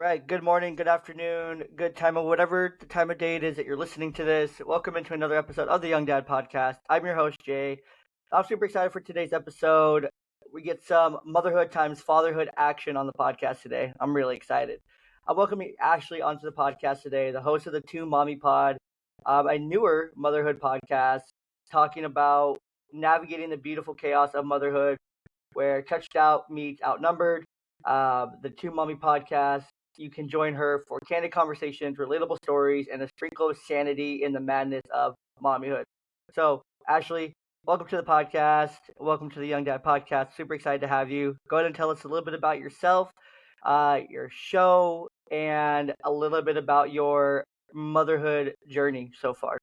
Right. Good morning, good afternoon, good time of whatever the time of day it is that you're listening to this. Welcome into another episode of the Young Dad Podcast. I'm your host, Jay. I'm super excited for today's episode. We get some motherhood times fatherhood action on the podcast today. I'm really excited. I'm welcoming Ashley onto the podcast today, the host of the Two Mommy Pod, a newer motherhood podcast talking about navigating the beautiful chaos of motherhood where touched out meets outnumbered. The Two Mommy Podcast. You can join her for candid conversations, relatable stories, and a sprinkle of sanity in the madness of mommyhood. So, Ashley, welcome to the podcast. Welcome to the Young Dad Podcast. Super excited to have you. Go ahead and tell us a little bit about yourself, your show, and a little bit about your motherhood journey so far.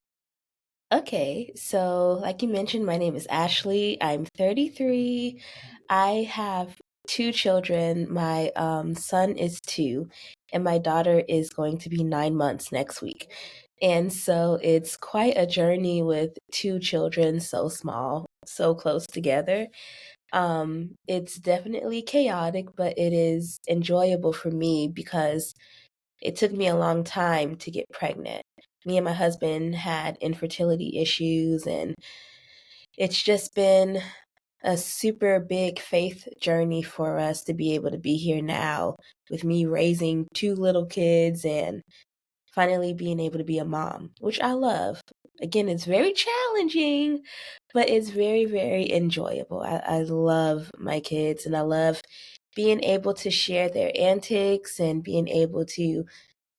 Okay, so like you mentioned, my name is Ashley. I'm 33. I have two children. My son is 2, and my daughter is going to be 9 months next week. And so it's quite a journey with two children so small, so close together. It's definitely chaotic, but it is enjoyable for me because it took me a long time to get pregnant. Me and my husband had infertility issues, and it's just been a super big faith journey for us to be able to be here now with me raising two little kids and finally being able to be a mom, which I love. Again, it's very challenging, but it's very, very enjoyable. I love my kids, and I love being able to share their antics and being able to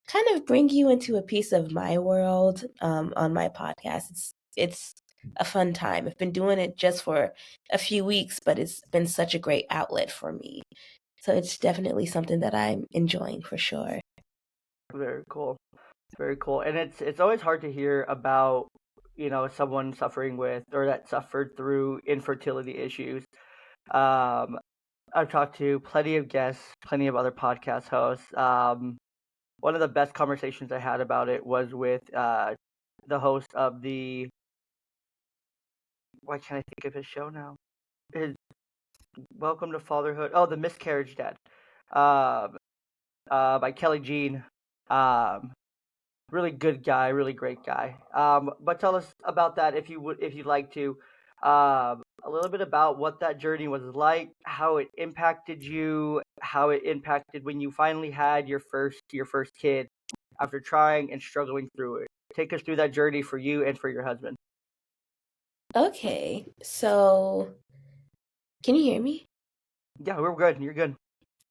kind of bring you into a piece of my world on my podcast. It's a fun time. I've been doing it just for a few weeks, but it's been such a great outlet for me. So it's definitely something that I'm enjoying for sure. Very cool. Very cool. And it's always hard to hear about, someone suffering with or that suffered through infertility issues. Um, I've talked to plenty of guests, plenty of other podcast hosts. One of the best conversations I had about it was with the host of the why can't I think of his show now? His Welcome to Fatherhood. Oh, The Miscarriage Dad. Um, by Kelly Jean. Um, really good guy, really great guy. But tell us about that if you'd like to. A little bit about what that journey was like, how it impacted you, how it impacted when you finally had your first kid after trying and struggling through it. Take us through that journey for you and for your husband. Okay, so can you hear me? Yeah, we're good. You're good.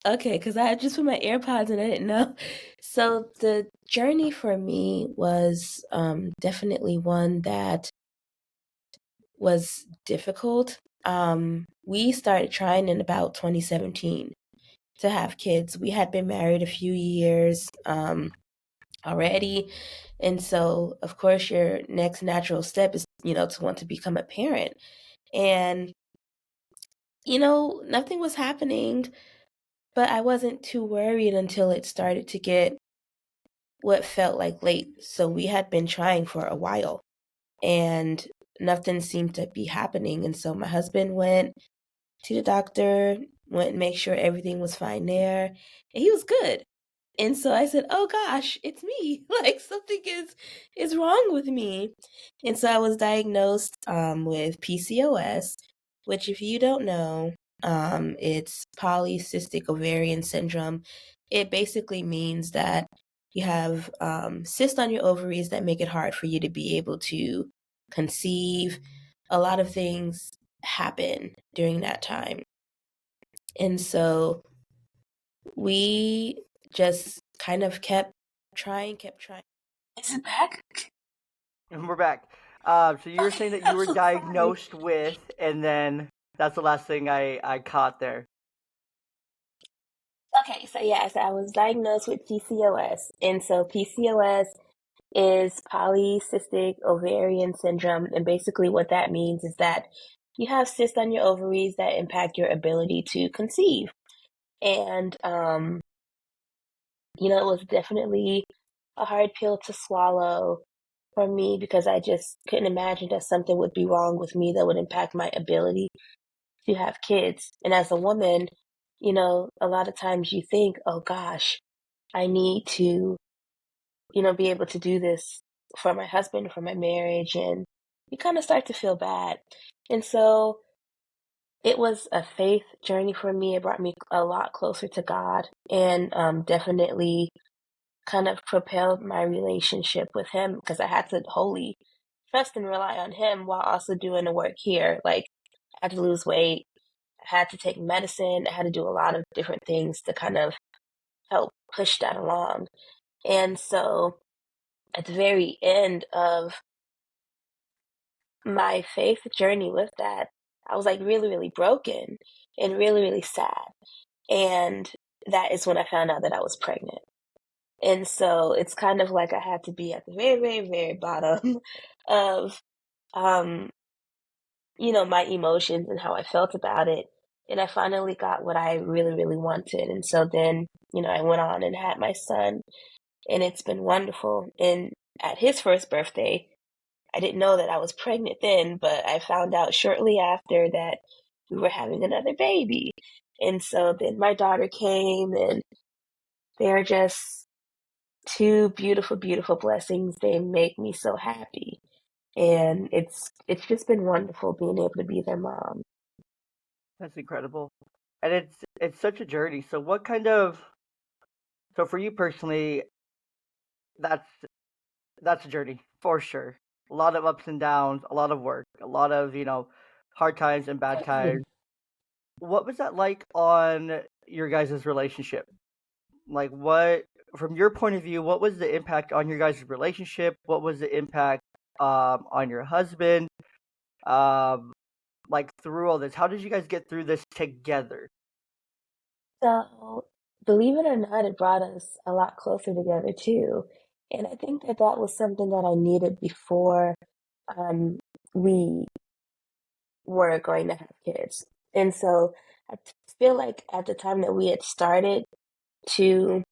Okay, because I had just put my AirPods and I didn't know. So the journey for me was definitely one that was difficult. We started trying in about 2017 to have kids. We had been married a few years already. And so, of course, your next natural step is, to want to become a parent. And, nothing was happening, but I wasn't too worried until it started to get what felt like late. So we had been trying for a while and nothing seemed to be happening. And so my husband went to the doctor, went and make sure everything was fine there, and he was good. And so I said, "Oh gosh, it's me. Like something is wrong with me." And so I was diagnosed with PCOS, which if you don't know, it's polycystic ovarian syndrome. It basically means that you have cysts on your ovaries that make it hard for you to be able to conceive. A lot of things happen during that time. And so we just kind of kept trying, kept trying. Is it back? And we're back. So you were Okay, saying that you I'm were so sorry. diagnosed with, and then that's the last thing I caught there. Okay, so yes, I was diagnosed with PCOS. And so PCOS is polycystic ovarian syndrome. And basically, what that means is that you have cysts on your ovaries that impact your ability to conceive. And, it was definitely a hard pill to swallow for me because I just couldn't imagine that something would be wrong with me that would impact my ability to have kids. And as a woman, a lot of times you think, oh gosh, I need to, be able to do this for my husband, for my marriage, and you kind of start to feel bad. And so it was a faith journey for me. It brought me a lot closer to God and definitely kind of propelled my relationship with Him because I had to wholly trust and rely on Him while also doing the work here. Like, I had to lose weight, I had to take medicine, I had to do a lot of different things to kind of help push that along. And so at the very end of my faith journey with that, I was like really, really broken and really, really sad. And that is when I found out that I was pregnant. And so it's kind of like I had to be at the very, very, very bottom of, um, my emotions and how I felt about it. And I finally got what I really, really wanted. And so then, I went on and had my son, and it's been wonderful. And at his first birthday, I didn't know that I was pregnant then, but I found out shortly after that we were having another baby. And so then my daughter came, and they're just two beautiful, beautiful blessings. They make me so happy. And it's just been wonderful being able to be their mom. That's incredible. And it's such a journey. So for you personally, that's that's a journey for sure. A lot of ups and downs, a lot of work, a lot of, hard times and bad times. What was that like on your guys' relationship? Like what from your point of view, what was the impact on your guys' relationship? What was the impact on your husband? Um like through all this. How did you guys get through this together? So, believe it or not, it brought us a lot closer together too. And I think that that was something that I needed before um, we were going to have kids. And so I feel like at the time that we had started to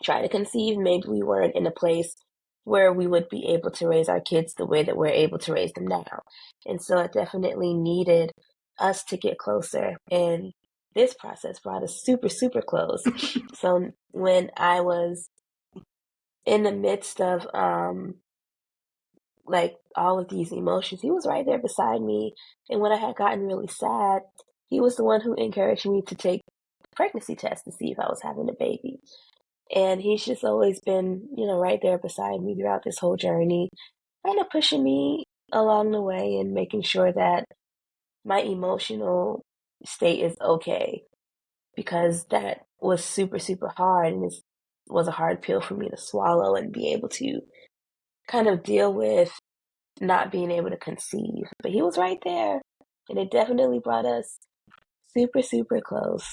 try to conceive, maybe we weren't in a place where we would be able to raise our kids the way that we're able to raise them now. And so it definitely needed us to get closer. And this process brought us super, super close. So when I was in the midst of like all of these emotions, he was right there beside me. And when I had gotten really sad, he was the one who encouraged me to take a pregnancy test to see if I was having a baby. And he's just always been, right there beside me throughout this whole journey, kind of pushing me along the way and making sure that my emotional state is okay because that was super, super hard and it was a hard pill for me to swallow and be able to kind of deal with not being able to conceive. But he was right there and it definitely brought us super, super close.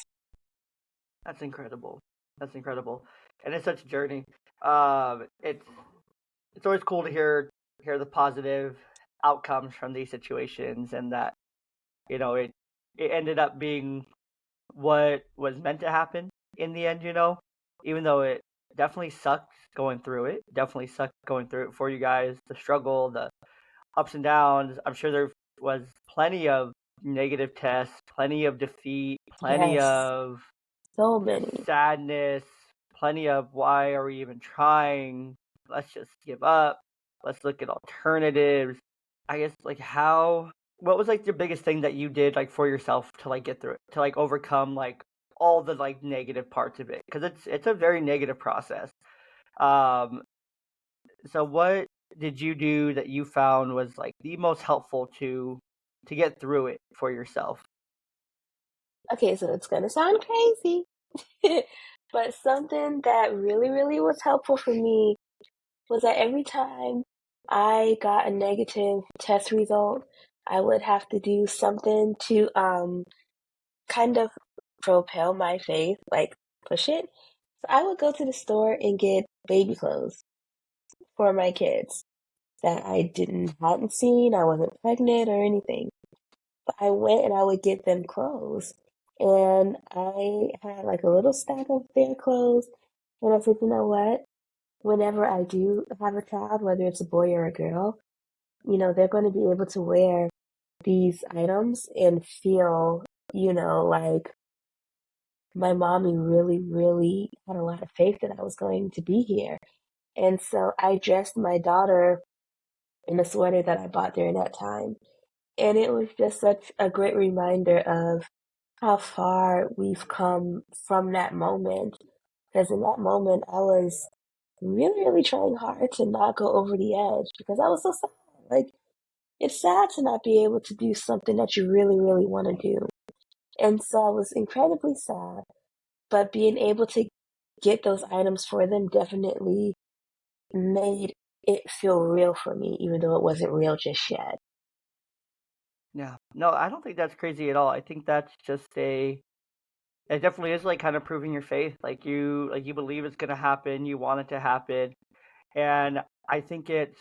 That's incredible. That's incredible. And it's such a journey. It's always cool to hear the positive outcomes from these situations and that, it ended up being what was meant to happen in the end, even though it definitely sucked going through it. Definitely sucked going through it for you guys, the struggle, the ups and downs. I'm sure there was plenty of negative tests, plenty of defeat, plenty Yes, of so just many. sadness, plenty of why are we even trying? Let's just give up. Let's look at alternatives. I guess like what was like the biggest thing that you did like for yourself to like get through it, to like overcome like all the like negative parts of it? Because it's a very negative process. Um, so what did you do that you found was like the most helpful to get through it for yourself? Okay, so it's gonna sound crazy, but something that really, really was helpful for me was that every time I got a negative test result, I would have to do something to kind of propel my faith, like push it. So I would go to the store and get baby clothes for my kids that I didn't hadn't seen. I wasn't pregnant or anything. But I went and I would get them clothes. And I had like a little stack of their clothes. And I said, you know what? Whenever I do have a child, whether it's a boy or a girl, they're going to be able to wear these items and feel, like my mommy really, really had a lot of faith that I was going to be here. And so I dressed my daughter in a sweater that I bought during that time. And it was just such a great reminder of how far we've come from that moment. Because in that moment, I was really, really trying hard to not go over the edge because I was so sad. Like, it's sad to not be able to do something that you really, really want to do. And so I was incredibly sad, but being able to get those items for them definitely made it feel real for me, even though it wasn't real just yet. Yeah. No, I don't think that's crazy at all. I think that's just it definitely is like kind of proving your faith. Like you believe it's gonna happen, you want it to happen. And I think it's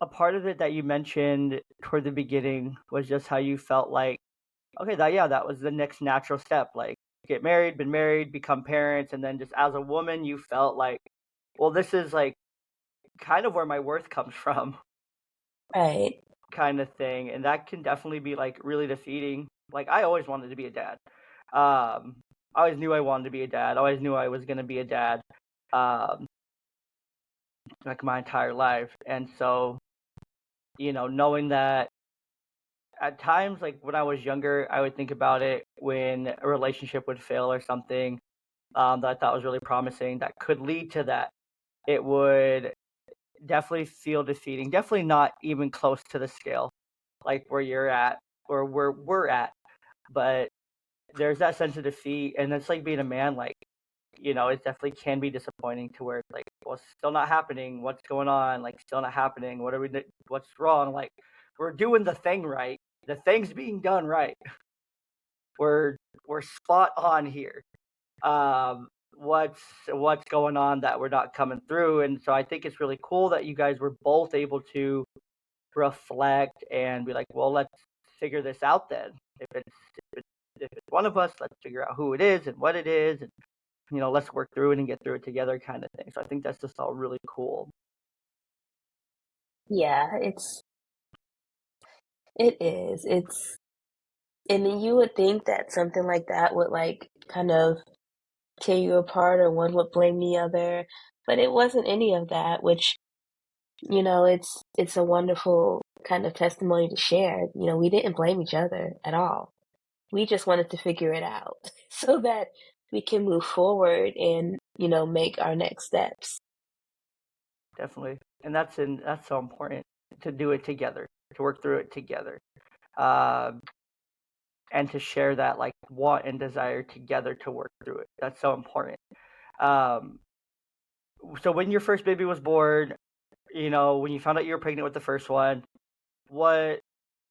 a part of it that you mentioned toward the beginning was just how you felt like, okay, that was the next natural step. Like get married, been married, become parents, and then just as a woman you felt like, well, this is like kind of where my worth comes from, Right. kind of thing. And that can definitely be like really defeating. Like I always wanted to be a dad. Um I always knew I wanted to be a dad. I always knew I was gonna be a dad. Um like my entire life. And so, knowing that at times, like when I was younger, I would think about it when a relationship would fail or something that I thought was really promising that could lead to that. It would definitely feel defeating, definitely not even close to the scale like where you're at or where we're at. But there's that sense of defeat. And it's like being a man, like, it definitely can be disappointing to where it's like, well, it's still not happening. What's going on? Like, still not happening. What's wrong? Like, we're doing the thing right. The thing's being done right. We're we're spot on here. What's going on that we're not coming through? And so I think it's really cool that you guys were both able to reflect and be like, well, let's figure this out then. If it's one of us, let's figure out who it is and what it is, and let's work through it and get through it together, kind of thing. So I think that's just all really cool. Yeah, it is. And then you would think that something like that would like kind of tear you apart or one would blame the other, but it wasn't any of that, which, it's a wonderful kind of testimony to share. We didn't blame each other at all. We just wanted to figure it out so that we can move forward and, make our next steps. Definitely, and that's so important to do it together, to work through it together, uh, and to share that like want and desire together to work through it. That's so important. Um, so when your first baby was born, when you found out you were pregnant with the first one, what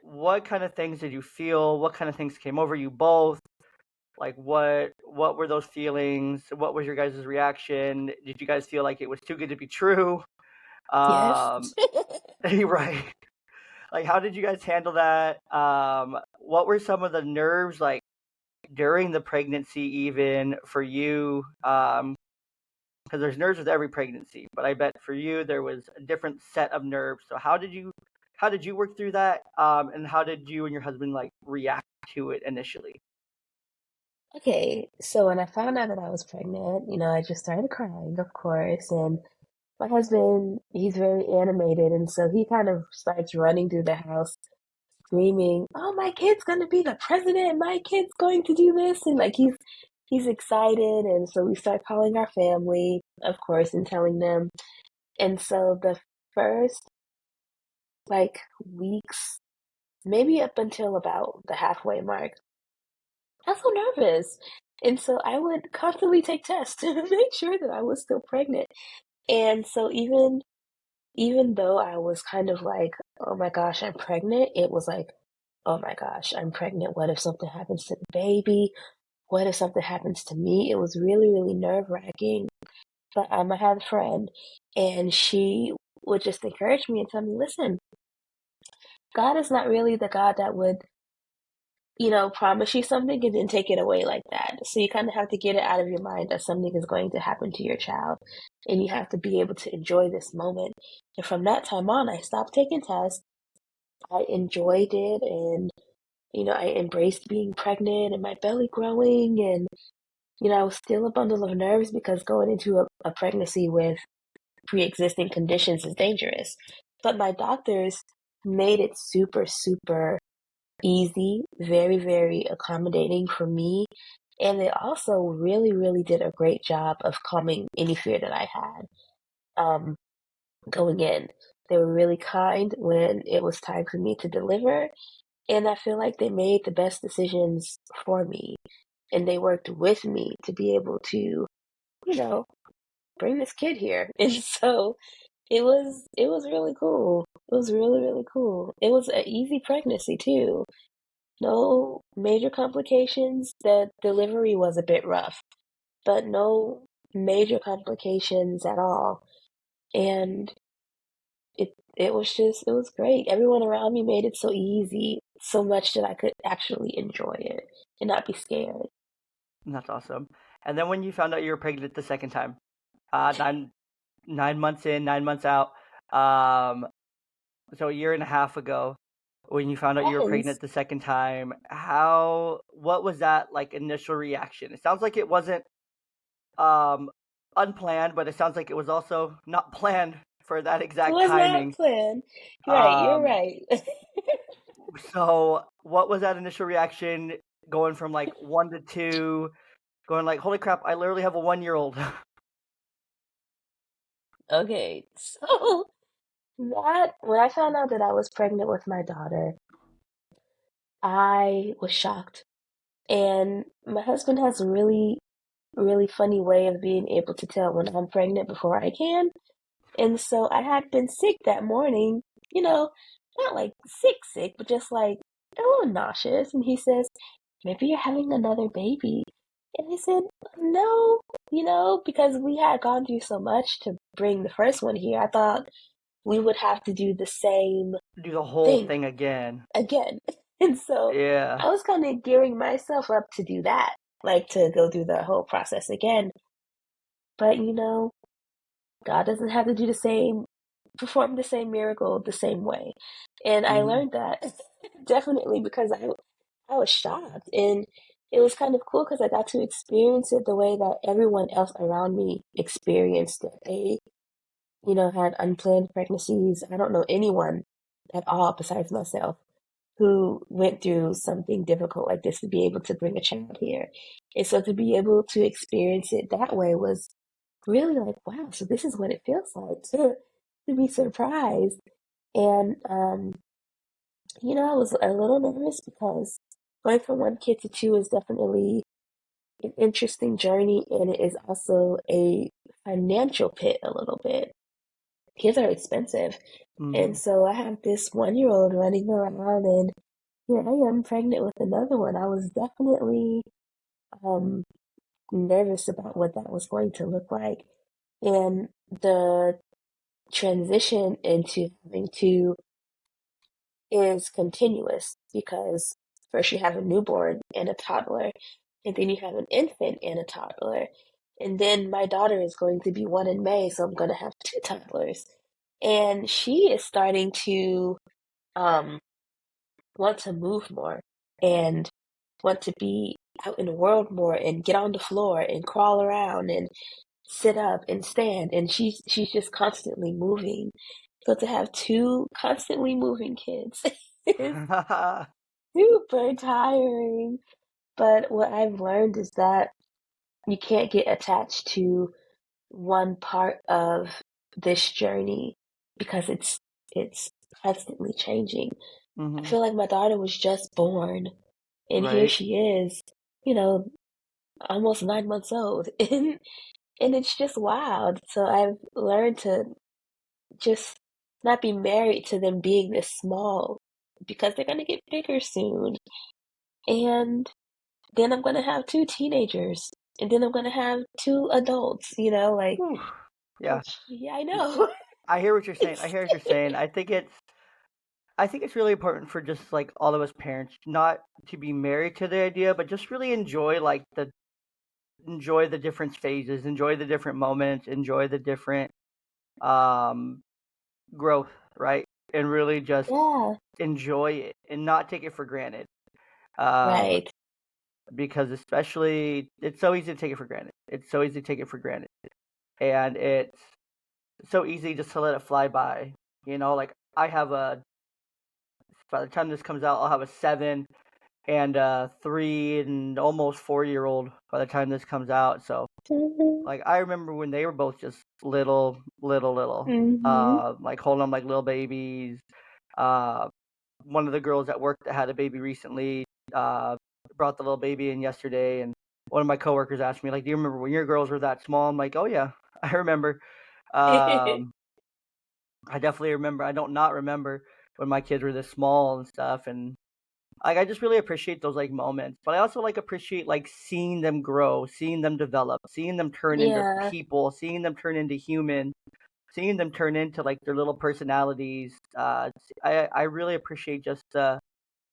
what kind of things did you feel? What kind of things came over you both? Like what were those feelings? What was your guys' reaction? Did you guys feel like it was too good to be true? Yes. Um, right. Like how did you guys handle that? What were some of the nerves like during the pregnancy even for you? Because there's nerves with every pregnancy, but I bet for you there was a different set of nerves. So how did you work through that? And how did you and your husband like react to it initially? Okay, so when I found out that I was pregnant, I just started crying, of course, and my husband, he's very animated, and so he kind of starts running through the house screaming, "Oh, my kid's gonna be the president! My kid's going to do this!" And like he's excited, and so we start calling our family, of course, and telling them. And so the first like weeks, maybe up until about the halfway mark, I was so nervous. And so I would constantly take tests to make sure that I was still pregnant. And so even though I was kind of like, oh my gosh, I'm pregnant, it was like, oh my gosh, I'm pregnant. What if something happens to the baby? What if something happens to me? It was really, really nerve-wracking. But I had a friend, and she would just encourage me and tell me, listen, God is not really the God that would, promise you something and then take it away like that. So you kind of have to get it out of your mind that something is going to happen to your child, and you have to be able to enjoy this moment. And from that time on, I stopped taking tests. I enjoyed it, and I embraced being pregnant and my belly growing, and I was still a bundle of nerves because going into a pregnancy with pre-existing conditions is dangerous. But my doctors made it super, super easy, very, very accommodating for me. And they also really, really did a great job of calming any fear that I had going in. They were really kind when it was time for me to deliver. And I feel like they made the best decisions for me. And they worked with me to be able to, bring this kid here. And so it was really cool. It was really, really cool. It was an easy pregnancy too. No major complications. The delivery was a bit rough, but no major complications at all. And it was great. Everyone around me made it so easy, so much that I could actually enjoy it and not be scared. That's awesome. And then when you found out you were pregnant the second time, 9 months in, 9 months out, um, so a year and a half ago, when you found out you were Yes. pregnant the second time, what was that like initial reaction? It sounds like it wasn't um unplanned, but it sounds like it was also not planned for that It exact was not timing. planned. Right, you're Um, right. so what was that initial reaction going from like 1 to 2, going like, holy crap, I literally have a 1-year-old. Okay, so that when I found out that I was pregnant with my daughter, I was shocked. And my husband has a really, really funny way of being able to tell when I'm pregnant before I can. And so I had been sick that morning, you know, not like sick, sick, but just like a little nauseous. And he says, maybe you're having another baby. And I said, no, because we had gone through so much to bring the first one here. I thought we would have to do the same Do the whole thing thing again. again. And so Yeah. I was kind of gearing myself up to do that, like to go through the whole process again. But God doesn't have to do perform the same miracle the same way. And I Hmm. learned that definitely because I was shocked. And it was kind of cool because I got to experience it the way that everyone else around me experienced it. They, had unplanned pregnancies. I don't know anyone at all besides myself who went through something difficult like this to be able to bring a child here. And so to be able to experience it that way was really like, wow, so this is what it feels like to be surprised. And I was a little nervous because going from one kid to two is definitely an interesting journey, and it is also a financial pit a little bit. Kids are expensive. And Hmm. so I have this 1-year old running around, and here I am pregnant with another one. I was definitely um, nervous about what that was going to look like. And the transition into having two is continuous because first you have a newborn and a toddler, and then you have an infant and a toddler. And then my daughter is going to be 1 in May, so I'm going to have two toddlers. And she is starting to um, want to move more and want to be out in the world more and get on the floor and crawl around and sit up and stand, and she's just constantly moving. So to have two constantly moving kids is super tiring. But what I've learned is that you can't get attached to one part of this journey because it's constantly changing. I Hmm. feel like my daughter was just born and here Right. she is, you know, almost 9 months old. And it's just wild. So I've learned to just not be married to them being this small because they're gonna get bigger soon. And then I'm gonna have two teenagers. And then I'm gonna have two adults, like Whew. Yeah. yeah, I know. I hear what you're saying. I It's hear what you're saying. I think it's really important for just like all of us parents not to be married to the idea, but just really enjoy the different phases, enjoy the different moments, enjoy the different um growth, right? And really just yeah, enjoy it and not take it for granted. Um right. because especially it's so easy to take it for granted. It's so easy to take it for granted, and it's so easy just to let it fly by. Like I have by the time this comes out, I'll have a 7 and a 3 and almost 4 year old by the time this comes out. So like I remember when they were both just little, like holding them like little babies. Uh, one of the girls at work that had a baby recently brought the little baby in yesterday, and one of my coworkers asked me like, "Do you remember when your girls were that small?" I'm like, "Oh yeah, I remember." Um, I definitely remember. I don't not remember when my kids were this small and stuff, and like I just really appreciate those like moments. But I also like appreciate like seeing them grow, seeing them develop, seeing them turn into Yeah. people, seeing them turn into humans, seeing them turn into like their little personalities. I really appreciate just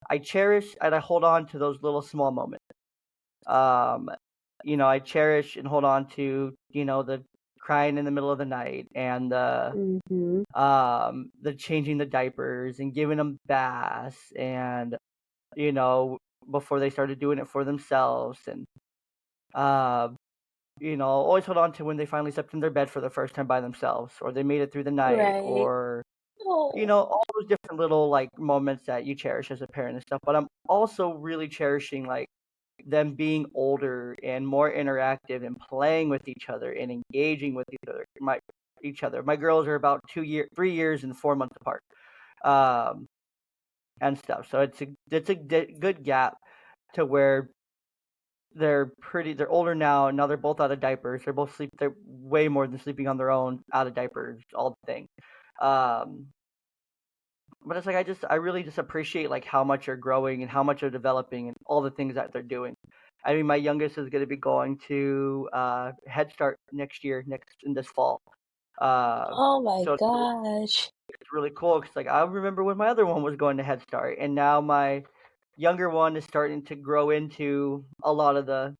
I cherish and I hold on to those little small moments. Um, I cherish and hold on to the crying in the middle of the night and the changing the diapers and giving them baths and you know before they started doing it for themselves and uh, always hold on to when they finally slept in their bed for the first time by themselves or they made it through the night Right. or Oh. all those different little like moments that you cherish as a parent and stuff. But I'm also really cherishing like them being older and more interactive and playing with each other and engaging with each other. My girls are about 3 years and 4 months apart, um, and stuff. So it's a good gap to where they're older now and now they're both out of diapers. They're way more than sleeping on their own out of diapers, all the thing. Um, but it's like I really just appreciate like how much they're growing and how much they're developing and all the things that they're doing. I mean, my youngest is going to be going to Head Start next in this fall. Uh, Oh my so gosh. it's really cool because like I remember when my other one was going to Head Start, and now my younger one is starting to grow into a lot of the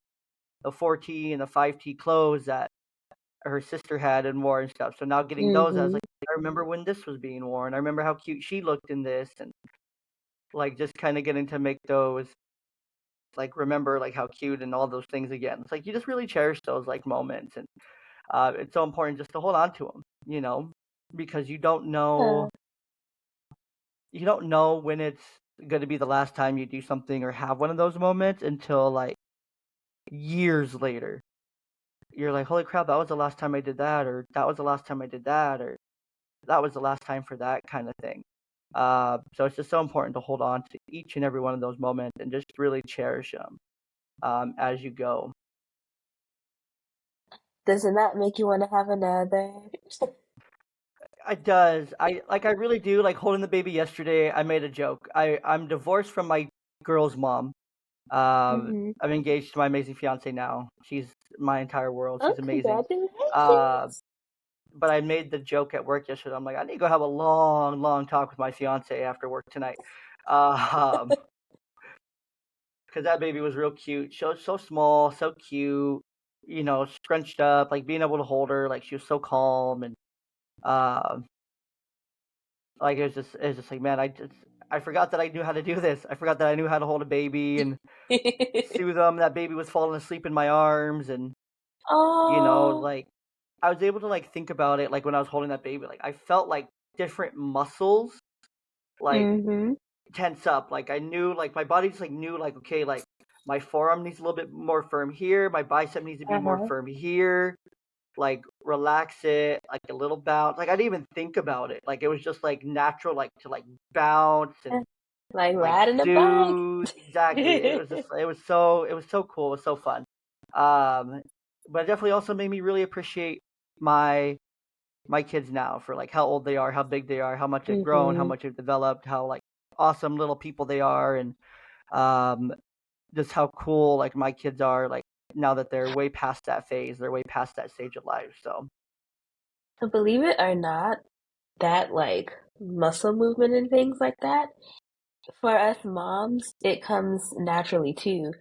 4T and the 5T clothes that her sister had and wore and stuff. So now getting those, I was like, I remember when this was being worn. I remember how cute she looked in this, and like just kind of getting to make those like remember like how cute and all those things again. It's like you just really cherish those like moments, and it's so important just to hold on to them, because Yeah. you don't know when it's going to be the last time you do something or have one of those moments until like years later. You're like, holy crap, that was the last time I did that, or that was the last time I did that, or that was the last time for that kind of thing. So it's just so important to hold on to each and every one of those moments and just really cherish them as you go. Doesn't that make you want to have another? It does. I really do. Like holding the baby yesterday, I made a joke. I'm divorced from my girl's mom. I'm engaged to my amazing fiance now. She's my entire world. Oh, She's amazing. Uh, congratulations. but I made the joke at work yesterday. I'm like, I need to go have a long, long talk with my fiance after work tonight. Because that baby was real cute. She was so small, so cute, scrunched up, like being able to hold her, like she was so calm and um, like it was just like man, I forgot that I knew how to do this. I forgot that I knew how to hold a baby and soothe them. That baby was falling asleep in my arms, and Oh. like I was able to like think about it, like when I was holding that baby, like I felt like different muscles like Mm-hmm. tense up. Like I knew, like my body just like knew, like okay, like my forearm needs a little bit more firm here. My bicep needs to be more Uh-huh. firm here. Like relax it, like a little bounce. Like I didn't even think about it. Like it was just like natural, like to like bounce and Like like riding a bike. soothe. Exactly. It was so cool. It was so fun. Um, but it definitely also made me really appreciate my my kids now for like how old they are, how big they are, how much they've grown, how Mm-hmm. much they've developed, how like awesome little people they are, and um, just how cool like my kids are. Like now that they're way past that phase, they're way past that stage of life. So So believe it or not, that like muscle movement and things like that, for us moms, it comes naturally too.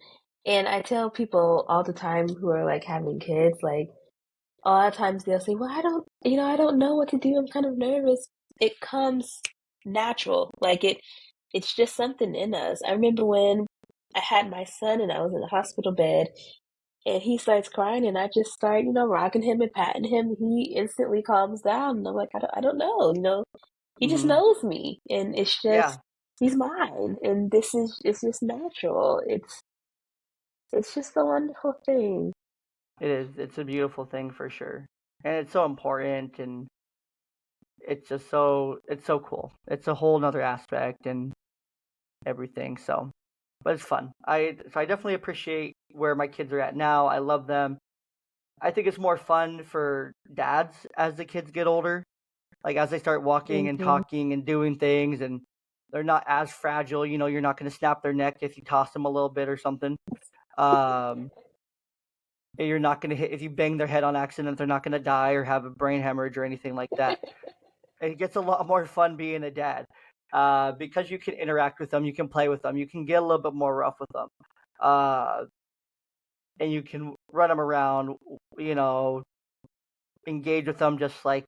And I tell people all the time who are like having kids, like a lot of times they'll say, well, I don't know what to do. I'm kind of nervous. It comes natural. Like it's just something in us. I remember when I had my son and I was in the hospital bed and he starts crying and I just start, rocking him and patting him. He instantly calms down. And I'm like, I don't know, he just Hmm. knows me and it's Yeah, just, he's mine. And it's just natural. It's just a wonderful thing. it is. It's a beautiful thing for sure, and it's so important, and it's so cool. It's a whole nother aspect and everything. So, but it's fun. I definitely appreciate where my kids are at now. I love them. I think it's more fun for dads as the kids get older, like as they start walking and Hmm. talking and doing things, and they're not as fragile. You're not going to snap their neck if you toss them a little bit or something. Um, you're not going to hit if you bang their head on accident. They're not going to die or have a brain hemorrhage or anything like that. It gets a lot more fun being a dad because you can interact with them, you can play with them, you can get a little bit more rough with them, uh, and you can run them around, you know, engage with them just like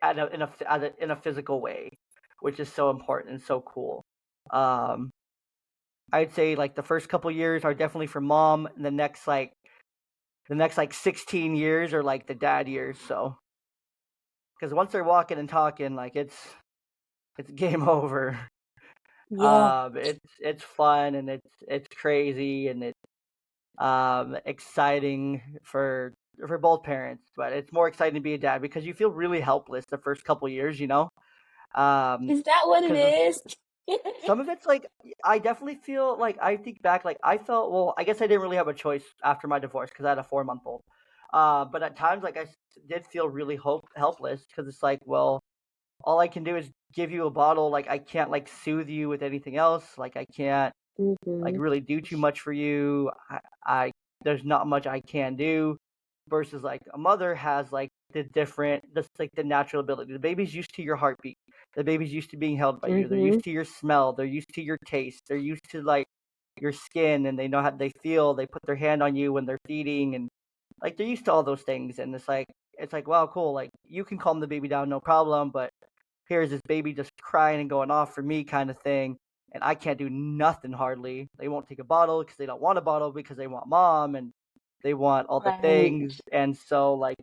in a physical way, which is so important and so cool. Um, I'd say like the first couple years are definitely for mom, and the next 16 years are like the dad years. So because once they're walking and talking, like it's game over. Yeah. It's fun and it's crazy and it's exciting for both parents, but it's more exciting to be a dad because you feel really helpless the first couple years, Is that what it because is? some of it's like I definitely feel like I think back like I felt well. I guess I didn't really have a choice after my divorce because I had a 4 month old. But at times like did feel really helpless because it's like well all I can do is give you a bottle. Like I can't like soothe you with anything else. Like I can't like Hmm. really do too much for you. I there's not much I can do versus like a mother has like just like the natural ability. The baby's used to your heartbeat. The baby's used to being held by you. They're Hmm. used to your smell. They're used to your taste. They're used to like your skin and they know how they feel. They put their hand on you when they're feeding and like they're used to all those things and it's like wow cool like you can calm the baby down no problem but here's this baby just crying and going off for me kind of thing and I can't do nothing hardly. They won't take a bottle because they don't want a bottle because they want mom and they want all the Right. things and so like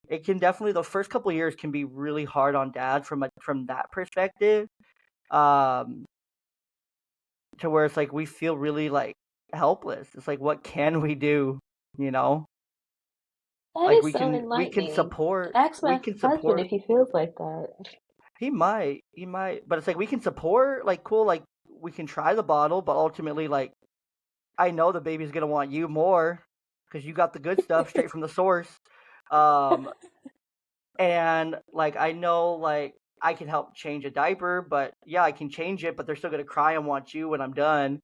it can definitely the first couple of years can be really hard on dad from that perspective um to where it's like we feel really like helpless. It's like what can we do, you know? That Like is so we can enlightening. support Ask we my can husband if support he feels like that. he might but it's like we can support like cool like we can try the bottle but ultimately like I know the baby's gonna want you more because you got the good stuff straight from the source. Um, and like I know like I can help change a diaper, but yeah, I can change it, but they're still gonna cry and want you when I'm done.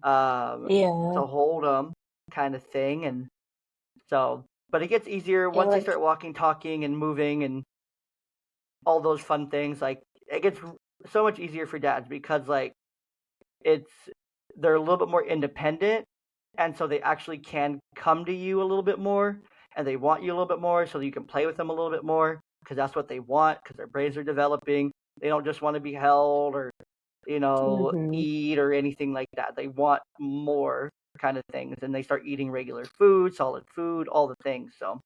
Um, Yeah. to hold them, kind of thing, and so. But it gets easier And once they like, start walking, talking, and moving, and all those fun things. Like it gets so much easier for dads because like it's they're a little bit more independent and so they actually can come to you a little bit more and they want you a little bit more so you can play with them a little bit more because that's what they want because their brains are developing. They don't just want to be held or hmm, eat or anything like that. They want more kind of things and they start eating regular food, solid food, all the things. So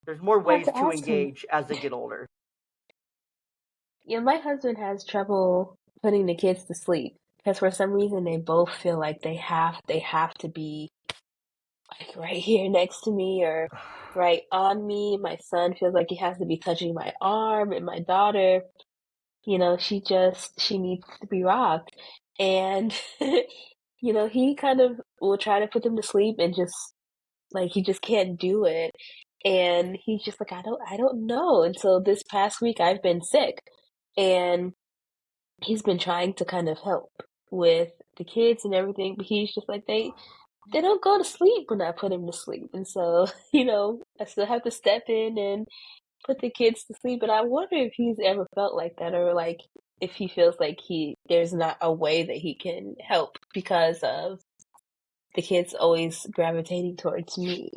there's more I have ways to to ask him. engage as they get older. My husband has trouble putting the kids to sleep because for some reason they both feel like they have to be like right here next to me or right on me. My son feels like he has to be touching my arm, and my daughter, she needs to be rocked. And he kind of will try to put them to sleep and just like he just can't do it. And he's just like, I don't know. And so this past week I've been sick and he's been trying to kind of help with the kids and everything, but he's just like they don't go to sleep when I put him to sleep. And so, I still have to step in and put the kids to sleep. And I wonder if he's ever felt like that or like if he feels like there's not a way that he can help because of the kids always gravitating towards me.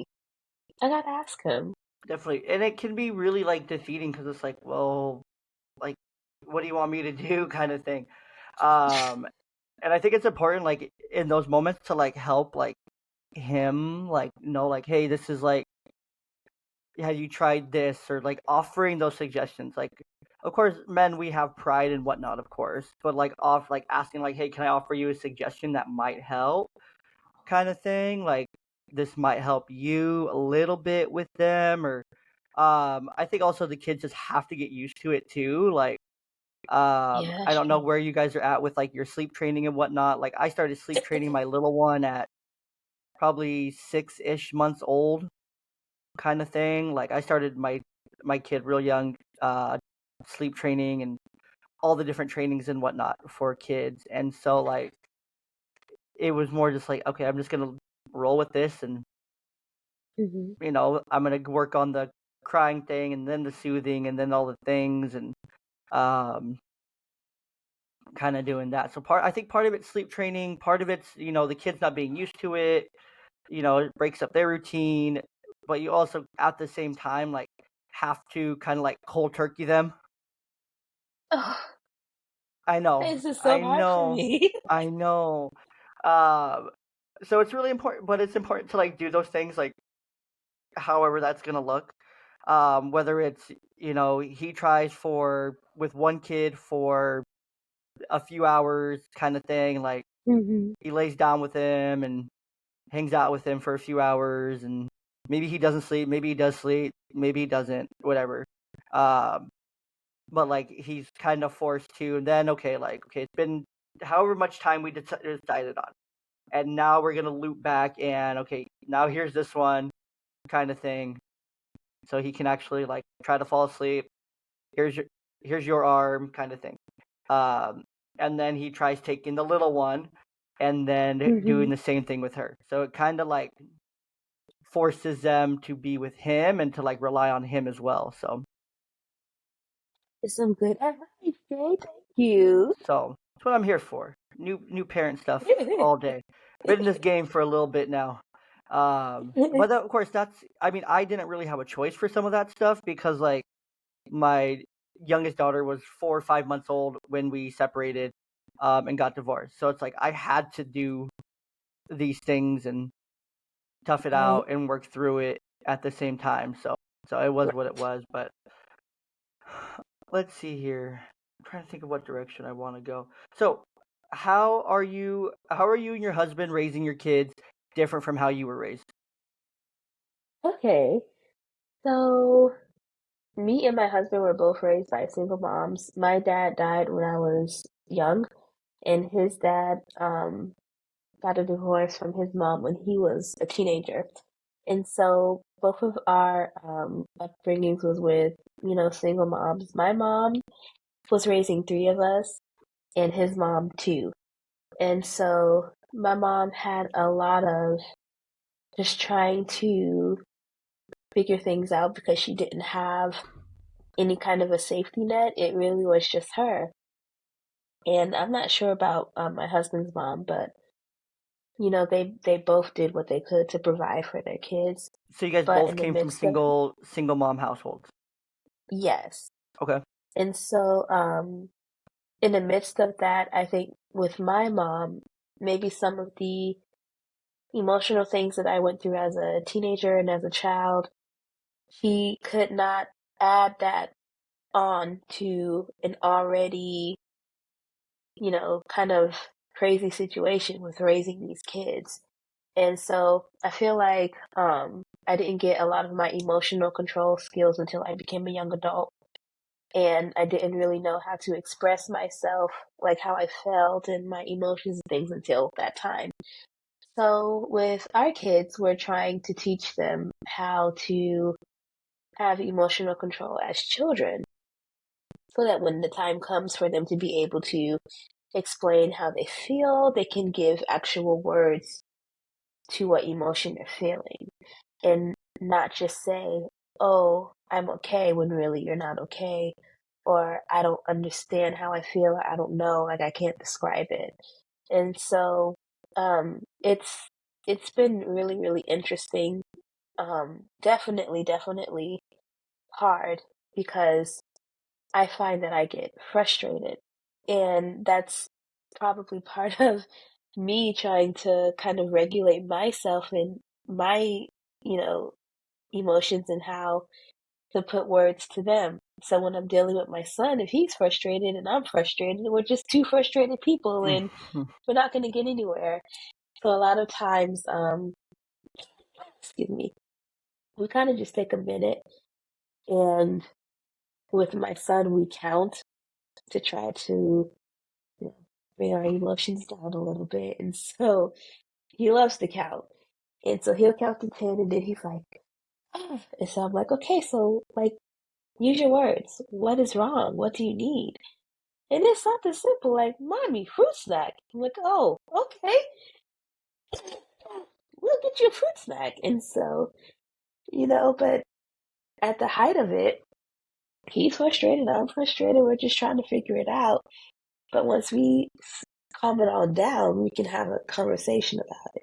I gotta ask him. Definitely. And it can be really like defeating because it's like, well, like, what do you want me to do kind of thing. Um, And I think it's important, like, in those moments to, like, help, like, him, like, know, like, hey, this is like, have you tried this? Or like offering those suggestions. Like, of course, men, we have pride and whatnot, of course, but like like asking, like, hey, can I offer you a suggestion that might help, kind of thing. Like, this might help you a little bit with them, or I think also the kids just have to get used to it too. Like, Yeah, I that's don't know true. where you guys are at with like your sleep training and whatnot. Like, I started sleep training my little one at probably 6-ish months old, kind of thing. Like, I started my kid real young, sleep training and all the different trainings and whatnot for kids. And so like it was more just like, okay, I'm just gonna roll with this, and Hmm. I'm gonna work on the crying thing and then the soothing and then all the things, and um kind of doing that. So I think part of it's sleep training, part of it's the kids not being used to it. It breaks up their routine, but you also at the same time like have to kind of like cold turkey them. Oh, I know, this is so I hard for know, me. I know. Um, so it's really important, but it's important to like do those things, like however that's gonna look. Whether it's he tries for with one kid for a few hours, kind of thing. Like, Hmm. he lays down with him and hangs out with him for a few hours, and maybe he doesn't sleep, maybe he does sleep, maybe he doesn't, whatever. Um, but like he's kind of forced to. And then okay, it's been however much time we decided on, and now we're gonna loop back, and okay, now here's this one, kind of thing, so he can actually like try to fall asleep. Here's your arm, kind of thing. Um, and then he tries taking the little one, and then doing Hmm. the same thing with her. So it kind of like forces them to be with him and to like rely on him as well. It's some good advice, Jay. Thank you. So that's what I'm here for. New parent stuff all day. Been in this game for a little bit now. But of course, I mean, I didn't really have a choice for some of that stuff because like my youngest daughter was 4 or 5 months old when we separated, and got divorced. So it's like I had to do these things and tough it Right. out and work through it at the same time. So it was what it was. But let's see here. I'm trying to think of what direction I want to go. So, how are you and your husband raising your kids different from how you were raised? Okay. So me and my husband were both raised by single moms. My dad died when I was young, and his dad got a divorce from his mom when he was a teenager. And so both of our upbringings was with, single moms. My mom was raising three of us, and his mom two. And so my mom had a lot of just trying to figure things out because she didn't have any kind of a safety net. It really was just her. And I'm not sure about my husband's mom, but they both did what they could to provide for their kids. So you guys But both in the came from midst of single mom households. yes, Okay. and so in the midst of that, I think with my mom, maybe some of the emotional things that I went through as a teenager and as a child, she could not add that on to an already kind of crazy situation with raising these kids. And so I feel like I didn't get a lot of my emotional control skills until I became a young adult. And I didn't really know how to express myself, like how I felt and my emotions and things until that time. So with our kids, we're trying to teach them how to have emotional control as children so that when the time comes for them to be able to explain how they feel, they can give actual words to what emotion they're feeling and not just say, oh, I'm okay when really you're not okay, or I don't understand how I feel, or I don't know, like I can't describe it. And so it's been really, really interesting. Definitely hard because I find that I get frustrated. And that's probably part of me trying to kind of regulate myself and my, you know, emotions and how to put words to them. So when I'm dealing with my son, if he's frustrated and I'm frustrated, we're just two frustrated people and we're not going to get anywhere. So a lot of times, excuse me, we kind of just take a minute and with my son, we count to try to bring our emotions down a little bit. And so he loves to count. And so he'll count to 10 and then he's like, ah. And so I'm like, okay, so like, use your words. What is wrong? What do you need? And it's something simple like, mommy, fruit snack. I'm like, oh, okay. We'll get you a fruit snack. And so, but at the height of it, he's frustrated, I'm frustrated, we're just trying to figure it out. But once we calm it all down, we can have a conversation about it.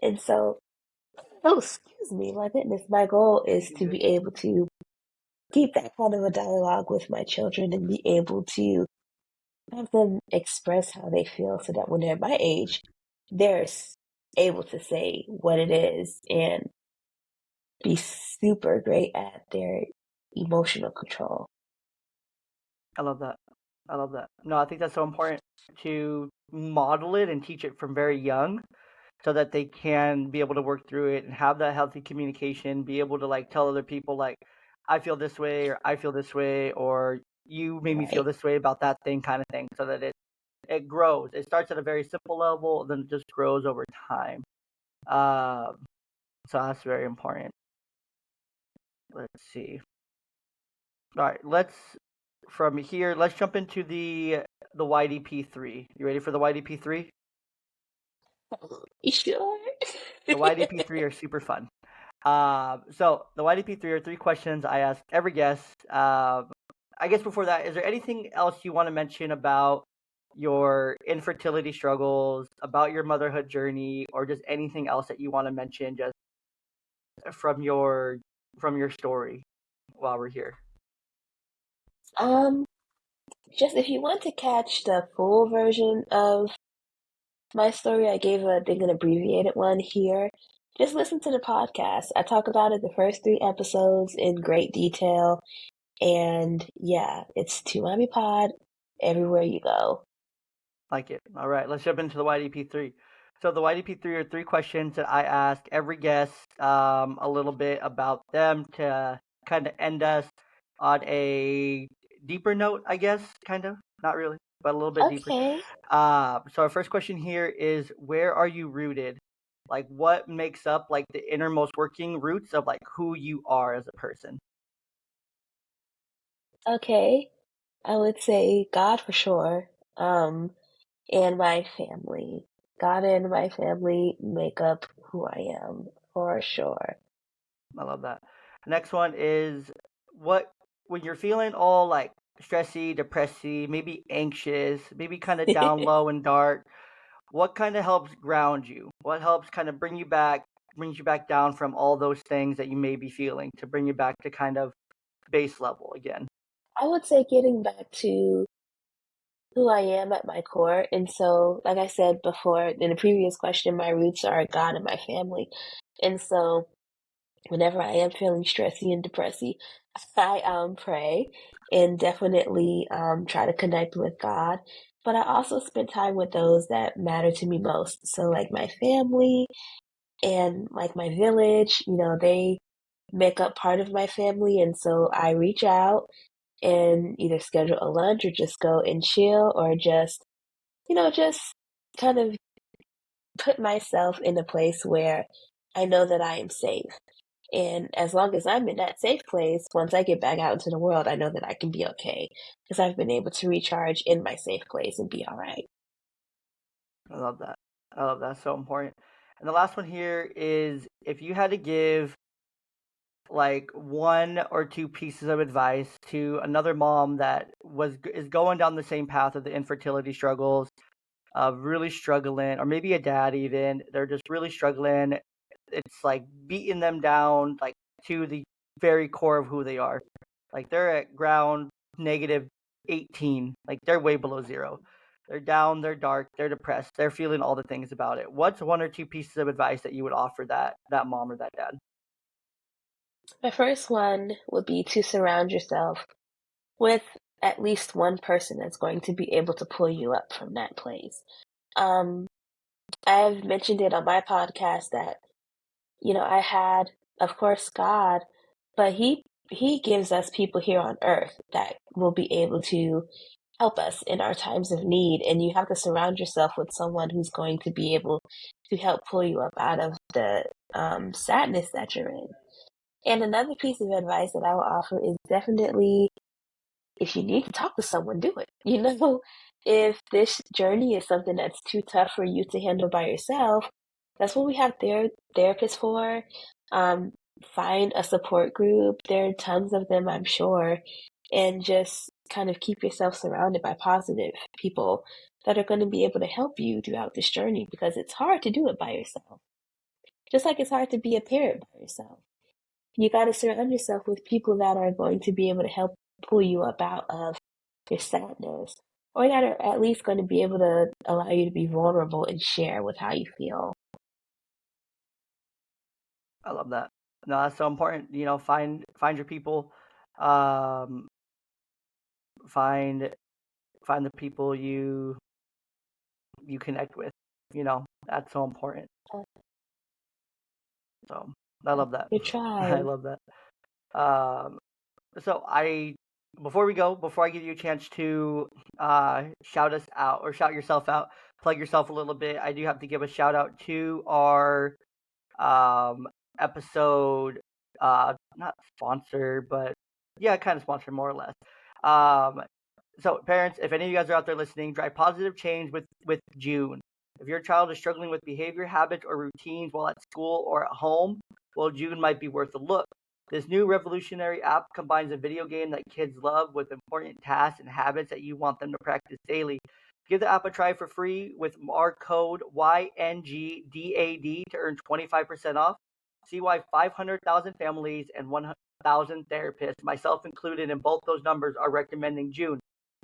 And so, oh, excuse me, my goodness, my goal is to be able to keep that kind of a dialogue with my children and be able to have them express how they feel so that when they're my age, they're able to say what it is and be super great at their emotional control. I love that. I love that. No, I think that's so important to model it and teach it from very young so that they can be able to work through it and have that healthy communication, be able to like tell other people like I feel this way or I feel this way or you made me feel Right. this way about that thing kind of thing so that it grows. It starts at a very simple level, then it just grows over time. So that's very important. Let's see. All right, let's jump into the YDP3. You ready for the YDP3? You sure? The YDP3 are super fun. So the YDP3 are three questions I ask every guest. I guess before that, is there anything else you want to mention about your infertility struggles, about your motherhood journey, or just anything else that you want to mention just from your story while we're here? Um, just if you want to catch the full version of my story, I gave I think an abbreviated one here. Just listen to the podcast. I talk about it the first 3 episodes in great detail. And yeah, it's To Mommy Pod everywhere you go. Like it. All right, let's jump into the YDP3. So the YDP3 are three questions that I ask every guest, a little bit about them to kind of end us on a deeper note, I guess, kind of. Not really, but a little bit deeper. Okay. So our first question here is, where are you rooted? Like, what makes up like the innermost working roots of like who you are as a person? Okay. I would say God for sure. And my family. God and my family make up who I am for sure. I love that. Next one is, what when you're feeling all like stressy, depressy, maybe anxious, maybe kind of down low and dark, what kind of helps ground you? What helps kind of brings you back down from all those things that you may be feeling to bring you back to kind of base level again? I would say getting back to who I am at my core. And so, like I said before in the previous question, my roots are God and my family. And so, whenever I am feeling stressy and depressy, I pray and definitely try to connect with God. But I also spend time with those that matter to me most. So, like my family and like my village, they make up part of my family. And so I reach out and either schedule a lunch or just go and chill or just kind of put myself in a place where I know that I am safe. And as long as I'm in that safe place, once I get back out into the world, I know that I can be okay because I've been able to recharge in my safe place and be all right. I love that. I love that. So important. And the last one here is, if you had to give like one or two pieces of advice to another mom that is going down the same path of the infertility struggles, really struggling, or maybe a dad even, they're just really struggling. It's like beating them down like to the very core of who they are. Like they're at ground negative 18, like they're way below zero. They're down, they're dark, they're depressed, they're feeling all the things about it. What's one or two pieces of advice that you would offer that mom or that dad? My first one would be to surround yourself with at least one person that's going to be able to pull you up from that place. Um, I've mentioned it on my podcast that, I had, of course, God, but he gives us people here on earth that will be able to help us in our times of need. And you have to surround yourself with someone who's going to be able to help pull you up out of the sadness that you're in. And another piece of advice that I will offer is definitely, if you need to talk to someone, do it. If this journey is something that's too tough for you to handle by yourself, that's what we have therapists for. Um, find a support group. There are tons of them, I'm sure. And just kind of keep yourself surrounded by positive people that are going to be able to help you throughout this journey, because it's hard to do it by yourself. Just like it's hard to be a parent by yourself. You got to surround yourself with people that are going to be able to help pull you up out of your sadness, or that are at least going to be able to allow you to be vulnerable and share with how you feel. I love that. No, that's so important. Find your people. Um, find find the people you connect with. That's so important. Uh, So I love that. Your I tribe. love that. Um, so before I give you a chance to shout us out or shout yourself out, plug yourself a little bit, I do have to give a shout out to our episode, not sponsor, but yeah, kind of sponsor more or less. So parents, if any of you guys are out there listening, drive positive change with June. If your child is struggling with behavior, habits, or routines while at school or at home, well, June might be worth a look. This new revolutionary app combines a video game that kids love with important tasks and habits that you want them to practice daily. Give the app a try for free with our code YNGDAD to earn 25% off. See why 500,000 families and 1,000 therapists, myself included in both those numbers, are recommending June.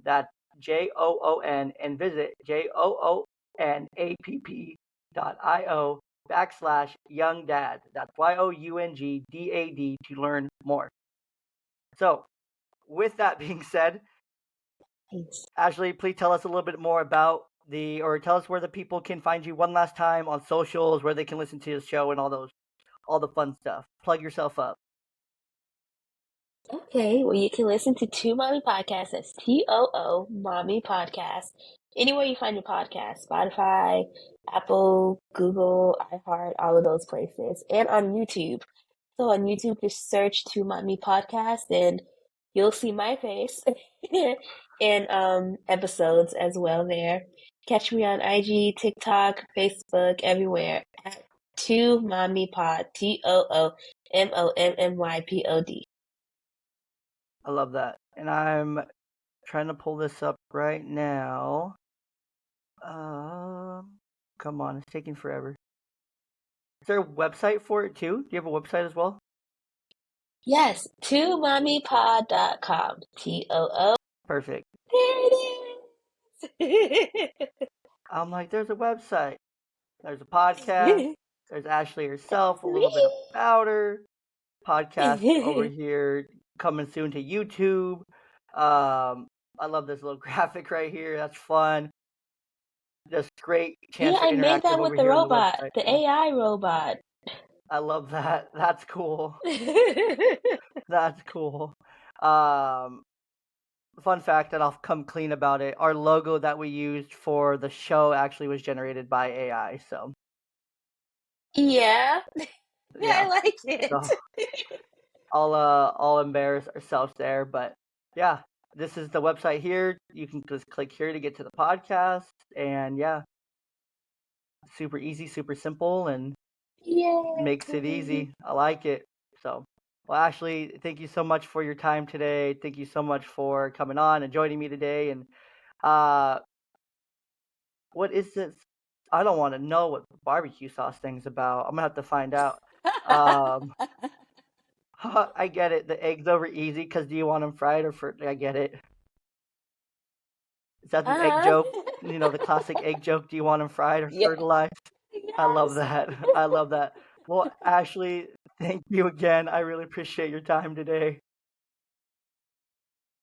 That's JOON, and visit joonapp.io/young dad. That's YOUNGDAD to learn more. So, with that being said, Thanks. Ashley, please tell us a little bit more about or tell us where the people can find you one last time on socials, where they can listen to the show and all the fun stuff. Plug yourself up. Okay, well, you can listen to Two Mommy Podcast. That's TOO Mommy Podcast. Anywhere you find your podcast, Spotify, Apple, Google, iHeart, all of those places, and on YouTube. So on YouTube, just search Two Mommy Podcast, and you'll see my face in episodes as well there. Catch me on IG, TikTok, Facebook, everywhere at Two Mommy Pod, TOOMOMMYPOD. I love that. And I'm trying to pull this up right now. Come on, it's taking forever. Is there a website for it too? Do you have a website as well? Yes, twomommypod.com. TOO. Perfect. There it is. I'm like, there's a website. There's a podcast. There's Ashley herself, a little bit about her. Podcast over here coming soon to YouTube. I love this little graphic right here. That's fun. Just great chance Yeah, for I made that interactive with over the here on the robot, website. the AI robot. I love that. That's cool. That's cool. Um, Fun fact, and I'll come clean about it. Our logo that we used for the show actually was generated by AI. So Yeah, I yeah, like so it. I'll embarrass ourselves there, but yeah, this is the website here. You can just click here to get to the podcast, and yeah, super easy, super simple, and makes it Yay. easy. I like it. So, well, Ashley, thank you so much for your time today. Thank you so much for coming on and joining me today. And uh, what is this? I don't want to know what the barbecue sauce thing's about. I'm gonna have to find out. Um, I get it. The eggs over easy because do you want them fried or for? I get it. Is that an egg Uh-huh. joke? the classic egg joke. Do you want them fried or Yeah. fertilized? I love Yes. that. I love that. Well, Ashley, thank you again. I really appreciate your time today.